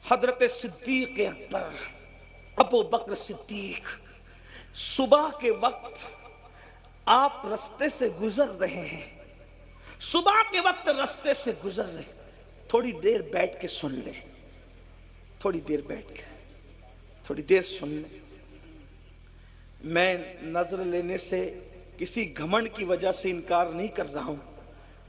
حضرت صدیق اکبر ابو بکر صدیق صبح کے وقت آپ رستے سے گزر رہے ہیں، صبح کے وقت رستے سے گزر رہے ہیں، تھوڑی دیر بیٹھ کے سن لیں، تھوڑی دیر بیٹھ کے تھوڑی دیر سن لیں۔ میں نظر لینے سے کسی گھمنڈ کی وجہ سے انکار نہیں کر رہا ہوں،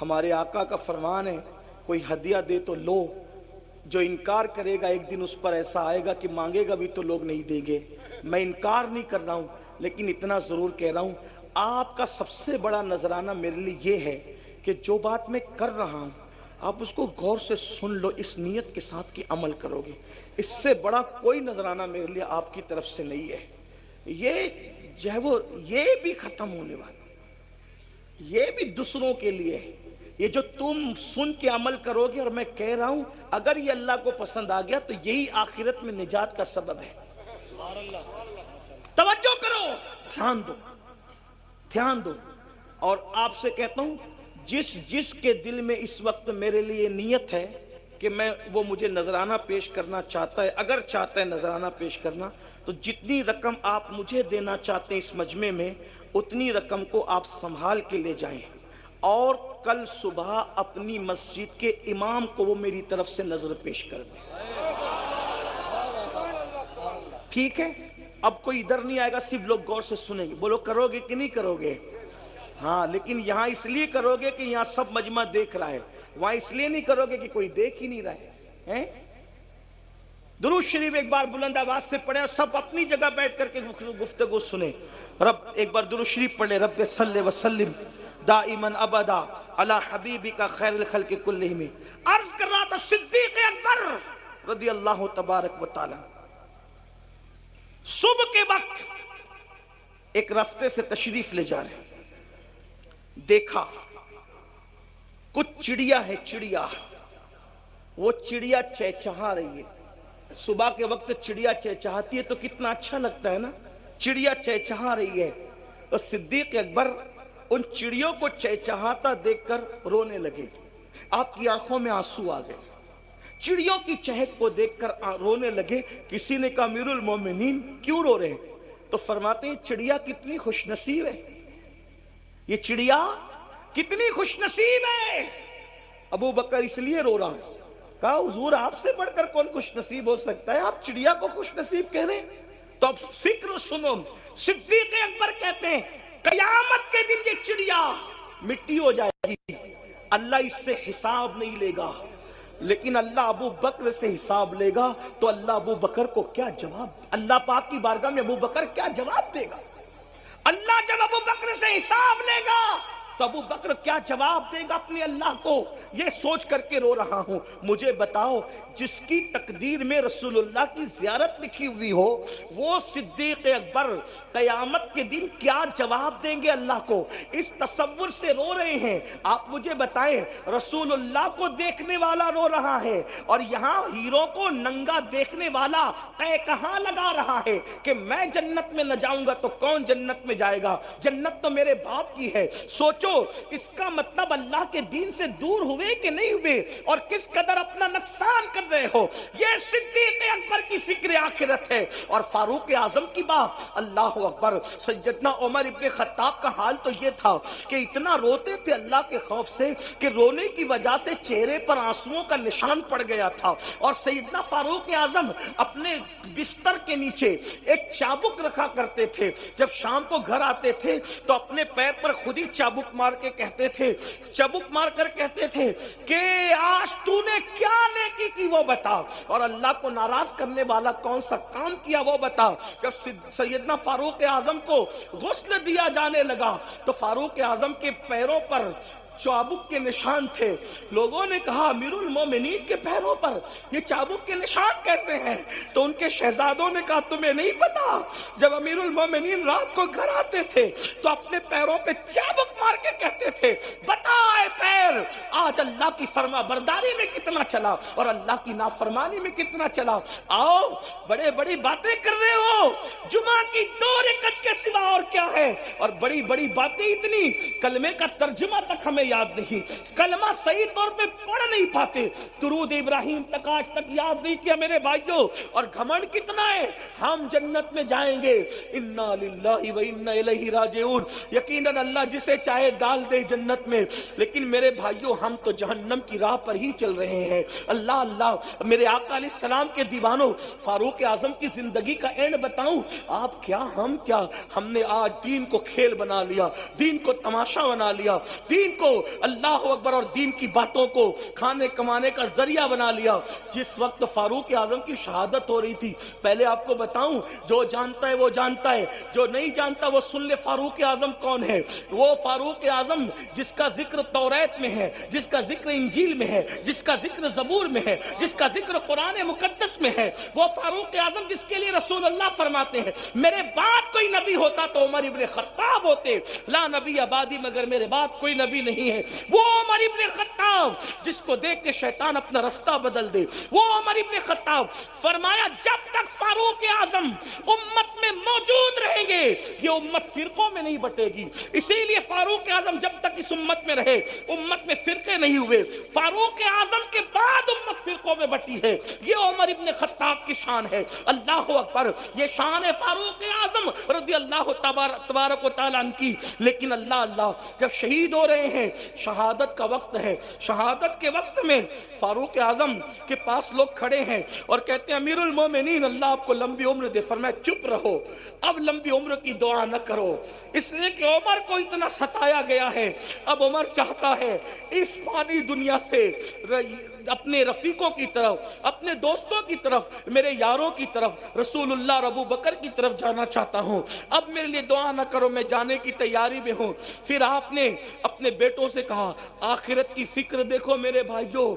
ہمارے آقا کا فرمان ہے کوئی ہدیہ دے تو لو، جو انکار کرے گا ایک دن اس پر ایسا آئے گا کہ مانگے گا بھی تو لوگ نہیں دیں گے۔ میں انکار نہیں کر رہا ہوں، لیکن اتنا ضرور کہہ رہا ہوں آپ کا سب سے بڑا نذرانہ میرے لیے یہ ہے کہ جو بات میں کر رہا ہوں آپ اس کو غور سے سن لو، اس نیت کے ساتھ کہ عمل کرو گے۔ اس سے بڑا کوئی نذرانہ میرے لیے آپ کی طرف سے نہیں ہے۔ یہ جو ہے وہ یہ بھی ختم ہونے والا، یہ بھی دوسروں کے لیے ہے۔ یہ جو تم سن کے عمل کرو گے، اور میں کہہ رہا ہوں اگر یہ اللہ کو پسند آ گیا تو یہی آخرت میں نجات کا سبب ہے۔ توجہ کرو، دھیان دو، دھیان دو۔ اور آپ سے کہتا ہوں جس کے دل میں اس وقت میرے لیے نیت ہے کہ میں وہ مجھے نذرانہ پیش کرنا چاہتا ہے، اگر چاہتا ہے نذرانہ پیش کرنا، تو جتنی رقم آپ مجھے دینا چاہتے ہیں اس مجمع میں اتنی رقم کو آپ سنبھال کے لے جائیں، اور کل صبح اپنی مسجد کے امام کو وہ میری طرف سے نظر پیش کر دیں۔ ٹھیک ہے؟ اب کوئی ادھر نہیں آئے گا، صرف لوگ غور سے سنیں گے۔ بولو کرو گے کہ نہیں کرو گے؟ ہاں، لیکن یہاں اس لیے کرو گے کہ یہاں سب مجمع دیکھ رہا ہے، وہاں اس لیے نہیں کرو گے کہ کوئی دیکھ ہی نہیں رہا ہے۔ درود شریف ایک بار بلند آواز سے پڑھیں، سب اپنی جگہ بیٹھ کر کے گفتگو سنیں۔ رب ایک بار درود شریف پڑھ لیں، رب صلی وسلم دائما ابدا علی حبیبک خیر الخلق کلہم۔ عرض کر رہا تھا صدیق اکبر رضی اللہ تبارک و تعالی صبح کے وقت ایک راستے سے تشریف لے جا رہے، دیکھا کچھ چڑیا ہے، چڑیا، وہ چڑیا چہچہا رہی ہے۔ صبح کے وقت چڑیا چہچہاتی ہے تو کتنا اچھا لگتا ہے نا، چڑیا چہچہا رہی ہے۔ اور صدیق اکبر ان چڑیوں کو چہچہاتا دیکھ کر رونے لگے، آپ کی آنکھوں میں آنسو آ گئے، چڑیوں کی چہک کو دیکھ کر رونے لگے۔ کسی نے کہا امیر المومنین کیوں رو رہے ہیں؟ تو فرماتے ہیں چڑیا کتنی خوش نصیب ہے، یہ چڑیا کتنی خوش نصیب ہے۔ ابو بکر اس لیے رو رہا ہوں۔ کہا حضور آپ سے بڑھ کر کون خوش نصیب ہو سکتا ہے، آپ چڑیا کو خوش نصیب کہہ رہے ہیں؟ تو اب فکر سنو، صدیق اکبر کہتے ہیں قیامت کے دن یہ چڑیا مٹی ہو جائے گی، اللہ اس سے حساب نہیں لے گا، لیکن اللہ ابو بکر سے حساب لے گا۔ تو اللہ ابو بکر کو کیا جواب، اللہ پاک کی بارگاہ میں ابو بکر کیا جواب دے گا؟ اللہ جب ابو بکر سے حساب لے گا تو ابو بکر کیا جواب دے گا اپنے اللہ کو؟ یہ سوچ کر کے رو رہا ہوں۔ مجھے بتاؤ جس کی تقدیر میں رسول اللہ کی زیارت لکھی ہوئی ہو، وہ صدیق اکبر قیامت کے دن کیا جواب دیں گے اللہ کو؟ اس تصور سے رو رہے ہیں۔ آپ مجھے بتائیں رسول اللہ کو دیکھنے والا رو رہا ہے، اور یہاں ہیرو کو ننگا دیکھنے والا کہاں لگا رہا ہے کہ میں جنت میں نہ جاؤں گا تو کون جنت میں جائے گا، جنت تو میرے باپ کی ہے۔ سوچو اس کا مطلب اللہ کے دین سے دور ہوئے کہ نہیں ہوئے، اور کس قدر اپنا نقصان کر رہے ہو۔ یہ صدیق اکبر کی فکر آخرت ہے۔ اور فاروق اعظم کی بات، اللہ اکبر، سیدنا عمر ابن خطاب کا حال تو یہ تھا کہ اتنا روتے تھے اللہ کے خوف سے کہ رونے کی وجہ سے چہرے پر آنسوؤں کا نشان پڑ گیا تھا۔ اور سیدنا فاروق اعظم اپنے بستر کے نیچے ایک چابک رکھا کرتے تھے، جب شام کو گھر آتے تھے تو اپنے پیر پر خود ہی چابک مار کے کہتے تھے، چابک مار کر کہتے تھے کہ آج تو نے کیا نیکی کی وہ بتا، اور اللہ کو ناراض کرنے والا کون سا کام کیا وہ بتا۔ جب سیدنا فاروق اعظم کو غسل دیا جانے لگا تو فاروق اعظم کے پیروں پر چابک کے نشان تھے۔ لوگوں نے کہا امیر المومنین کے پیروں پر یہ چابک کے نشان کیسے ہیں؟ تو ان کے شہزادوں نے کہا تمہیں نہیں پتا، جب امیر المومنین رات کو گھر آتے تھے تو اپنے پیروں پہ چابک مار کے کہتے تھے بتا اے پیر آج اللہ کی فرما برداری میں کتنا چلا اور اللہ کی نافرمانی میں کتنا چلا۔ آؤ بڑے بڑی باتیں کر رہے ہو، جمعہ کی 2 رکعت کے سوا اور کیا ہے، اور بڑی بڑی باتیں اتنی، کلمے کا ترجمہ تک ہمیں یاد نہیں، کلمہ صحیح طور پہ پڑھ نہیں پاتے، درود ابراہیم تک آج تک یاد نہیں کیا میرے بھائیوں، اور گھمنڈ کتنا ہے ہم جنت میں جائیں گے، انا للہ و انا الیہ راجعون، یقیناً اللہ جسے چاہے ڈال دے جنت میں، لیکن میرے بھائیوں ہم تو جہنم کی راہ پر ہی چل رہے ہیں۔ اللہ اللہ، میرے آقا علیہ السلام کے دیوانوں، فاروق اعظم کی زندگی کا اینڈ بتاؤں، آپ کیا ہم کیا، ہم نے آج دین کو کھیل بنا لیا، دین کو تماشا بنا لیا، دین کو اللہ اکبر اور دین کی باتوں کو کھانے کمانے کا ذریعہ بنا لیا۔ جس وقت فاروق اعظم کی شہادت ہو رہی تھی، پہلے آپ کو بتاؤں، جو جانتا ہے وہ جانتا ہے، جو نہیں جانتا وہ سن لے فاروق اعظم کون ہے۔ وہ فاروق اعظم جس کا ذکر توریت میں ہے، جس کا ذکر انجیل میں ہے، جس کا ذکر زبور میں ہے، جس کا ذکر قرآن مقدس میں ہے، وہ فاروق اعظم جس کے لیے رسول اللہ فرماتے ہیں میرے بعد کوئی نبی ہوتا تو عمر ابن خطاب ہوتے، لا نبی آبادی، مگر میرے بعد کوئی نبی نہیں ہے۔ وہ عمر ابن خطاب جس کو دیکھ کے شیطان اپنا رستہ بدل دے، وہ عمر ابن خطاب فرمایا جب تک فاروق اعظم امت میں موجود رہیں گے یہ امت فرقوں میں نہیں بٹے گی، اسی لیے فاروق اعظم جب تک اس امت میں رہے امت میں فرقے نہیں ہوئے، فاروق اعظم کے بعد امت فرقوں میں بٹی ہے، یہ عمر ابن خطاب کی شان ہے۔ اللہ اکبر، یہ شان ہے فاروق اعظم رضی اللہ تبارک و تعالیٰ عنہ کی۔ لیکن اللہ اللہ، جب شہید ہو رہے ہیں، شہادت کا وقت ہے، شہادت کے وقت میں فاروق اعظم کے پاس لوگ کھڑے ہیں اور کہتے ہیں امیر المومنین اللہ آپ کو لمبی عمر دے، فرمایا چپ رہو، اب لمبی عمر کی دعا نہ کرو، اس لیے کہ عمر کو اتنا ستایا گیا ہے، اب عمر چاہتا ہے اس فانی دنیا سے اپنے رفیقوں کی طرف، اپنے دوستوں کی طرف، میرے یاروں کی طرف، رسول اللہ اور ابو بکر کی طرف جانا چاہتا ہوں، اب میرے لیے دعا نہ کرو، میں جانے کی تیاری میں ہوں۔ پھر آپ نے اپنے بیٹوں سے کہا آخرت کی فکر دیکھو میرے بھائیوں،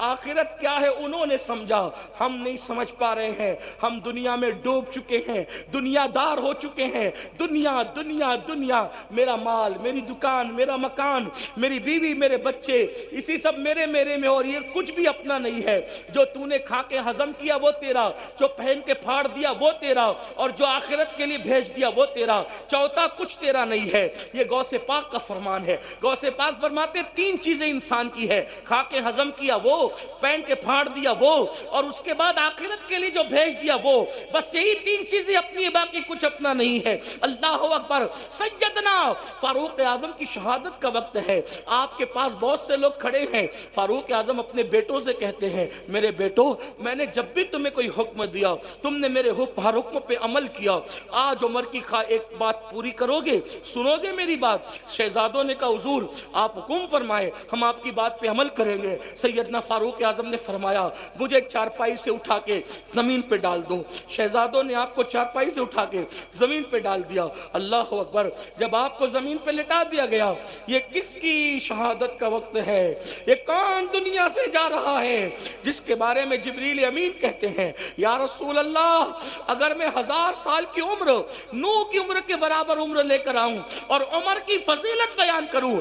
آخرت کیا ہے انہوں نے سمجھا، ہم نہیں سمجھ پا رہے ہیں، ہم دنیا میں ڈوب چکے ہیں، دنیا دار ہو چکے ہیں، دنیا دنیا دنیا، میرا مال، میری دکان، میرا مکان، میری بیوی، میرے بچے، اسی سب میرے میں، اور یہ کچھ بھی اپنا نہیں ہے، جو تو نے کھا کے ہضم کیا وہ تیرا، جو پہن کے پھاڑ دیا وہ تیرا، اور جو آخرت کے لیے بھیج دیا وہ تیرا، چوتھا کچھ تیرا نہیں ہے۔ یہ غوث پاک کا فرمان ہے، غوث پاک فرماتے تین چیزیں انسان کی ہے، کھا کے ہضم کیا وہ، پہن کے پھاڑ دیا وہ، اور اس کے بعد آخرت کے لیے جو بھیج دیا وہ، بس یہی تین چیزیں اپنی، باقی کچھ اپنا نہیں ہے۔ اللہ اکبر، سیدنا فاروق اعظم کی شہادت کا وقت ہے، آپ کے پاس بہت سے لوگ کھڑے ہیں، فاروق اعظم اپنے بیٹوں سے کہتے ہیں میرے بیٹو، میں نے جب بھی تمہیں کوئی حکم دیا تم نے میرے ہر حکم پہ عمل کیا، آج عمر کی ایک بات پوری کرو گے، سنو گے میری بات؟ شہزادوں نے کہا حضور آپ حکم فرمائے، ہم آپ کی بات پہ عمل کریں گے۔ سیدنا فاروق اعظم نے فرمایا مجھے ایک چارپائی سے اٹھا کے زمین پہ ڈال دو۔ شہزادوں نے آپ کو چارپائی سے اٹھا کے زمین پہ ڈال دیا۔ اللہ اکبر، جب آپ کو زمین پہ لٹا دیا گیا، یہ کس کی شہادت کا وقت ہے؟ یہ کون دنیا سے جا رہا ہے جس کے بارے میں جبریل امین کہتے ہیں یا رسول اللہ اگر میں 1000 سال کی عمر، نوح کی عمر کے برابر عمر لے کر آؤں اور عمر کی فضیلت بیان کروں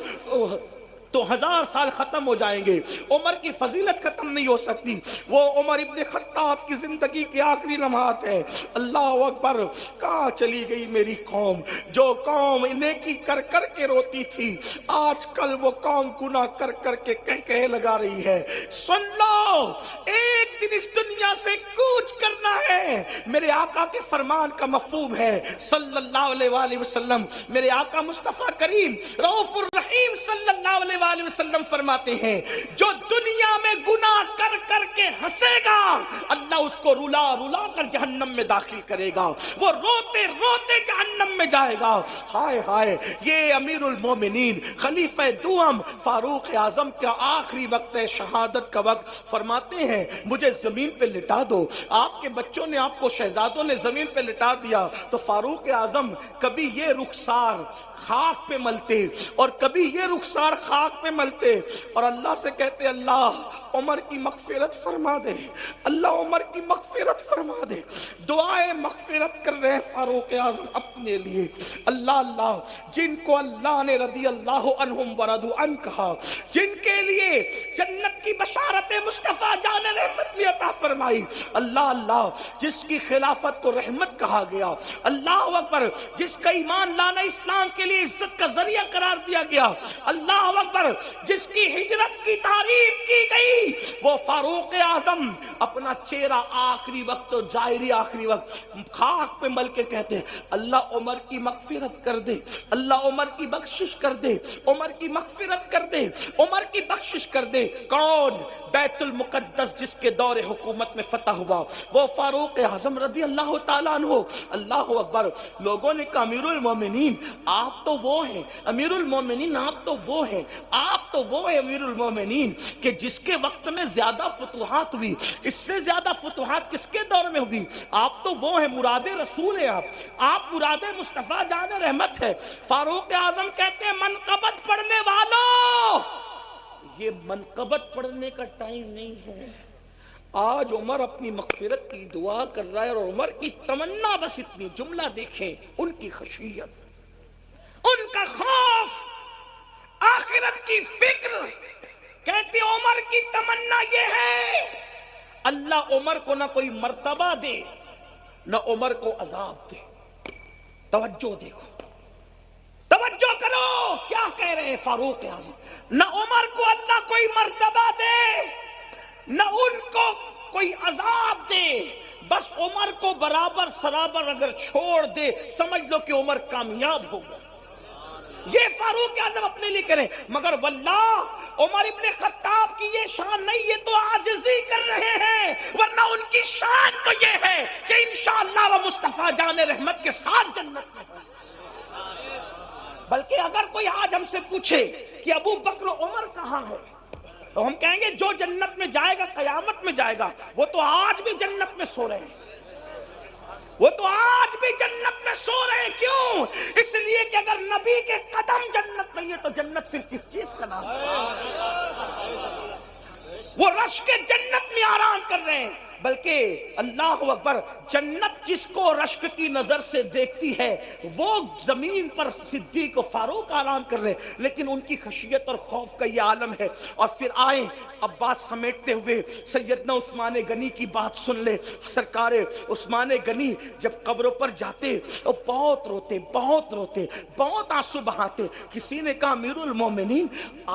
تو 1000 سال ختم ہو جائیں گے، عمر کی فضیلت ختم نہیں ہو سکتی۔ وہ عمر ابن خطاب کی زندگی کے آخری لمحات ہیں۔ اللہ اکبر، کہاں چلی گئی میری قوم؟ جو قوم نیکی کر کر کے روتی تھی، آج کل وہ قوم گناہ کر کر کے کہہ لگا رہی ہے۔ سن لو، ایک دن اس دنیا سے کوچ کرنا ہے۔ میرے آقا کے فرمان کا مفہوم ہے صلی اللہ علیہ وآلہ وسلم، میرے آقا مصطفیٰ کریم رؤوف الرحیم صلی اللہ علیہ وآلہ وسلم فرماتے ہیں جو دنیا میں گناہ کر کر کے ہنسے گا اللہ اس کو رلا رلا کر جہنم میں داخل کرے گا، وہ روتے روتے جہنم میں جائے گا۔ ہائے ہائے، یہ امیر المومنین خلیفہ دوم فاروق اعظم کا آخری وقت ہے، شہادت کا وقت۔ فرماتے ہیں مجھے زمین پہ لٹا دو۔ آپ کے بچوں نے، آپ کو شہزادوں نے زمین پہ لٹا دیا تو فاروق اعظم کبھی یہ رخسار خاک پہ ملتے اور کبھی یہ رخسار خاک پہ ملتے اور اللہ سے کہتے اللہ عمر کی مغفرت فرما دے، اللہ عمر کی مغفرت فرما دے. دعائیں مغفرت کر رہے ہیں فاروق اعظم اپنے لیے. اللہ اللہ جن کو اللہ نے رضی اللہ عنہم ورضوا عنہ کہا, جن کے لیے جنت کی بشارت مصطفیٰ جان رحمت نے عطا فرمائی, اللہ اللہ جس کی خلافت کو رحمت کہا گیا, اللہ اکبر جس کا ایمان لانا اسلام کے لیے عزت کا ذریعہ قرار دیا گیا, اللہ اکبر جس کی ہجرت کی تعریف کی گئی, وہ فاروق اعظم اپنا چہرہ آخری وقت اور ظاہری آخری وقت خاک پہ مل کے کہتے ہیں اللہ عمر کی مغفرت کر دے, اللہ عمر کی بخشش کر دے, عمر کی مغفرت کر دے, عمر کی بخشش کر دے. کون؟ بیت المقدس جس کے دور حکومت میں فتح ہوا وہ فاروق اعظم رضی اللہ تعالیٰ عنہ. اللہ اکبر. لوگوں نے کہا امیر المومنین آپ تو وہ ہیں, امیر المومنین آپ تو وہ ہیں, آپ تو وہ ہیں امیر المومنین کہ جس کے وقت میں زیادہ فتوحات ہوئی, اس سے زیادہ فتوحات کس کے دور میں ہوئی, آپ تو وہ ہیں, مراد رسول ہیں آپ مراد مصطفیٰ جان رحمت ہے. فاروق اعظم کہتے ہیں منقبت پڑھنے والوں, یہ منقبت پڑھنے کا ٹائم نہیں ہے. آج عمر اپنی مغفرت کی دعا کر رہا ہے اور عمر کی تمنا بس اتنی, جملہ دیکھیں, ان کی خشیت, ان کا خوف, آخرت کی فکر. کہتے عمر کی تمنا یہ ہے اللہ عمر کو نہ کوئی مرتبہ دے نہ عمر کو عذاب دے. توجہ دیکھو, توجہ کرو کیا کہہ رہے ہیں فاروق اعظم. نہ عمر کو اللہ کوئی مرتبہ دے نہ ان کو کوئی عذاب دے, بس عمر کو برابر سرابر اگر چھوڑ دے سمجھ لو کہ عمر کامیاب ہوگا. یہ فاروق اعظم اپنے لیے کریں. مگر واللہ عمر ابن خطاب کی یہ شان نہیں, یہ تو عاجزی کر رہے ہیں, ورنہ ان کی شان تو یہ ہے کہ انشاءاللہ وہ مصطفیٰ جان رحمت کے ساتھ جنت میں. بلکہ اگر کوئی آج ہم سے پوچھے کہ ابو بکر و عمر کہاں ہے تو ہم کہیں گے جو جنت میں جائے گا قیامت میں جائے گا, وہ تو آج بھی جنت میں سو رہے ہیں, وہ تو آج بھی جنت میں سو رہے ہیں. کیوں؟ اس لیے کہ اگر نبی کے قدم جنت نہیں ہے تو جنت پھر کس چیز کا نام ہے؟ وہ رشک جنت میں آرام کر رہے ہیں. بلکہ اللہ اکبر جنت جس کو رشک کی نظر سے دیکھتی ہے وہ زمین پر صدیق و فاروق آرام کر رہے ہیں, لیکن ان کی خشیت اور خوف کا یہ عالم ہے. اور پھر آئیں اب بات سمیٹتے ہوئے سیدنا عثمان غنی کی بات سن لے. سرکار عثمان غنی جب قبروں پر جاتے تو بہت روتے, بہت روتے, بہت آنسو بہاتے. کسی نے کہا امیر المومنین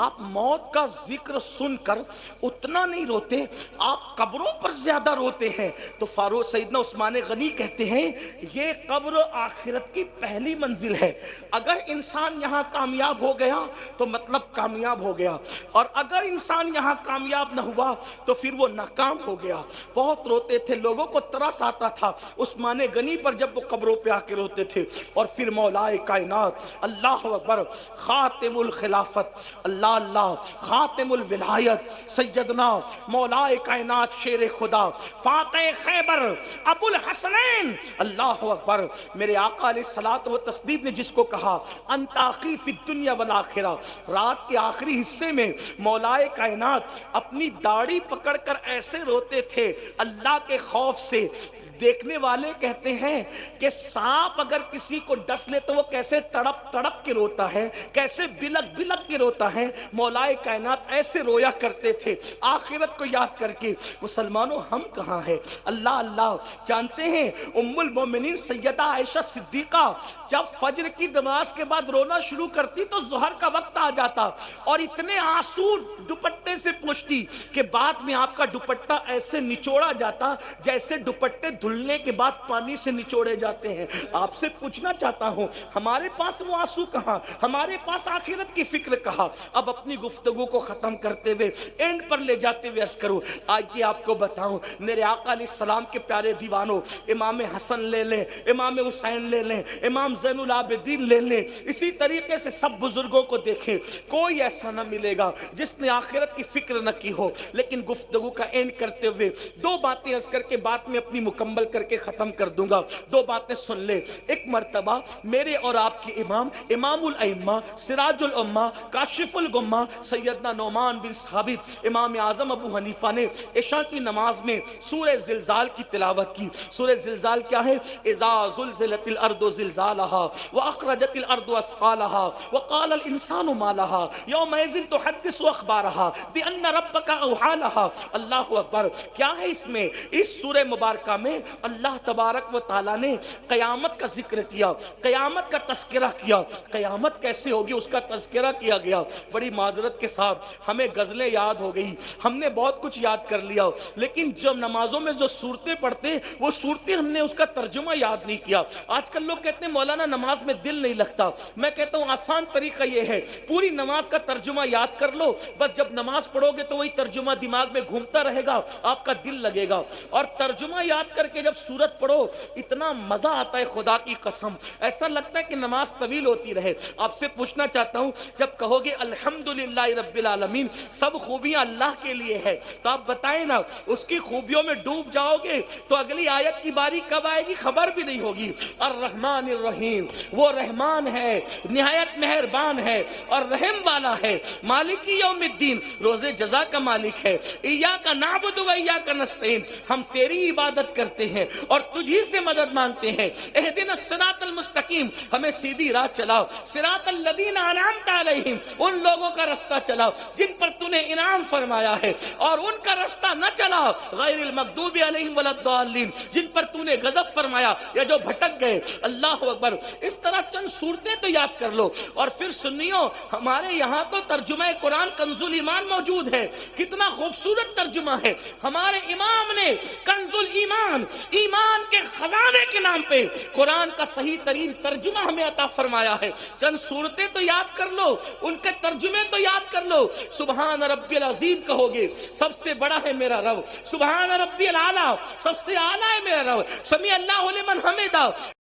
آپ موت کا ذکر سن کر اتنا نہیں روتے, آپ قبروں پر زیادہ روتے ہیں. تو فاروق سیدنا عثمان غنی کہتے ہیں یہ قبر آخرت کی پہلی منزل ہے. اگر انسان یہاں کامیاب ہو گیا تو مطلب کامیاب ہو گیا, اور اگر انسان یہاں کامیاب نہ ہوا تو پھر وہ ناکام ہو گیا. بہت روتے تھے, لوگوں کو ترس آتا تھا عثمان غنی پر جب وہ قبروں پہ آ کے روتے تھے. اور پھر مولا کائنات اللہ اکبر خاتم الخلافت, اللہ اللہ خاتم الولایت, سیدنا مولا کائنات شیر خدا فاتح خیبر ابو الحسنین اللہ اکبر میرے آقا علیہ الصلوۃ والتسلیم نے جس کو کہا انت اخی فی الدنیا والآخرہ, رات کے آخری حصے میں مولا کائنات اپنی داڑھی پکڑ کر ایسے روتے تھے اللہ کے خوف سے. دیکھنے والے کہتے ہیں کہ سانپ اگر کسی کو ڈس لے تو وہ کیسے تڑپ تڑپ کے روتا ہے, کیسے بلک بلک کے روتا ہے. مولا کائنات ایسے رویا کرتے تھے آخرت کو یاد کر کے. مسلمانوں ہم کہاں ہیں؟ اللہ اللہ جانتے ہیں ام المومنین سیدہ عائشہ صدیقہ جب فجر کی نماز کے بعد رونا شروع کرتی تو ظہر کا وقت آ جاتا اور اتنے آنسو دوپٹے سے پوچھتی کہ بعد میں آپ کا دوپٹہ ایسے نچوڑا جاتا جیسے دوپٹے دھلنے کے بعد پانی سے نچوڑے جاتے ہیں. آپ سے پوچھنا چاہتا ہوں ہمارے پاس وہ آنسو کہاں, ہمارے پاس آخرت کی فکر کہاں؟ اب اپنی گفتگو کو ختم کرتے ہوئے اینڈ پر لے جاتے ہوئے عرض کروں, آج یہ آپ کو بتاؤں میرے آقا علیہ السلام کے پیارے دیوانوں, امام حسن لے لیں, امام حسین لے لیں, امام زین العابدین لے لیں, اسی طریقے سے سب بزرگوں کو دیکھیں, کوئی ایسا نہ ملے گا جس نے آخرت کی فکر نہ کی ہو. لیکن گفتگو کا اینڈ کرتے ہوئے دو باتیں عرض کر کے بات میں اپنی مکمل مکمل کر کے ختم کر دوں گا. دو باتیں سن لے. ایک مرتبہ میرے اور آپ کے امام الائمہ سراج الامہ کاشف الغمہ سیدنا نعمان بن ثابت امام اعظم ابو حنیفہ نے عشاء کی نماز میں سورہ زلزال کی تلاوت کی. سورہ زلزال کیا ہے؟ اذا زلزلت الارض زلزالها واخرجت الارض اثقالها وقال الانسان ما لها يومئذ تحدث اخبارها بان ربك اوحى لها. اللہ اکبر. کیا ہے اس میں؟ اس سورہ مبارکہ میں اللہ تبارک و تعالی نے قیامت کا ذکر کیا, قیامت کا تذکرہ کیا. قیامت کیسے ہوگی اس کا تذکرہ کیا گیا. بڑی معذرت کے ساتھ ہمیں غزلیں یاد ہو گئی, ہم نے بہت کچھ یاد کر لیا, لیکن جب نمازوں میں جو صورتیں پڑھتے وہ صورتیں ہم نے اس کا ترجمہ یاد نہیں کیا. آج کل لوگ کہتے ہیں مولانا نماز میں دل نہیں لگتا. میں کہتا ہوں آسان طریقہ یہ ہے, پوری نماز کا ترجمہ یاد کر لو, بس جب نماز پڑھو گے تو وہی ترجمہ دماغ میں گھومتا رہے گا, آپ کا دل لگے گا. اور ترجمہ یاد کر کے جب سورت پڑھو اتنا مزہ آتا ہے, خدا کی قسم ایسا لگتا ہے کہ نماز طویل ہوتی رہے. آپ سے پوچھنا چاہتا ہوں, جب کہو گے الحمدللہ رب العالمین سب خوبیاں اللہ کے لیے ہے, تو آپ بتائیں نا اس کی خوبیوں میں ڈوب جاؤ گے تو اگلی آیت کی باری کب آئے گی خبر بھی نہیں ہوگی. الرحمن الرحیم, وہ رحمان ہے, نہایت مہربان ہے اور رحم والا ہے. مالکی یوم الدین, روز جزا کا مالک ہے. ایاک نعبد و ایاک نستعین, ہم تیری عبادت کرتے ہیں اور تجھی سے مدد مانگتے ہیں. اہدنا الصراط المستقیم, ہمیں سیدھی راہ چلاؤ. صراط الذین انعمت علیہم, ان لوگوں کا رستہ چلاؤ جن پر تو نے انعام فرمایا ہے, اور ان کا رستہ نہ چلاؤ غیر المغضوب علیہم ولا الضالین, جن پر تو نے غضب فرمایا یا جو بھٹک گئے. اللہ اکبر. اس طرح چند صورتیں تو یاد کر لو. اور پھر سنیو, ہمارے یہاں تو ترجمہ قرآن کنز الایمان موجود ہے. کتنا خوبصورت ترجمہ ہے. ہمارے امام نے کنز الایمان, ایمان کے خزانے کے نام پہ قرآن کا صحیح ترین ترجمہ ہمیں عطا فرمایا ہے. چند صورتیں تو یاد کر لو, ان کے ترجمے تو یاد کر لو. سبحان ربی العظیم کہو گے, سب سے بڑا ہے میرا رب. سبحان ربی الاعلیٰ, سب سے اعلیٰ ہے میرا رب. سمیع اللہ لمن حمدہ.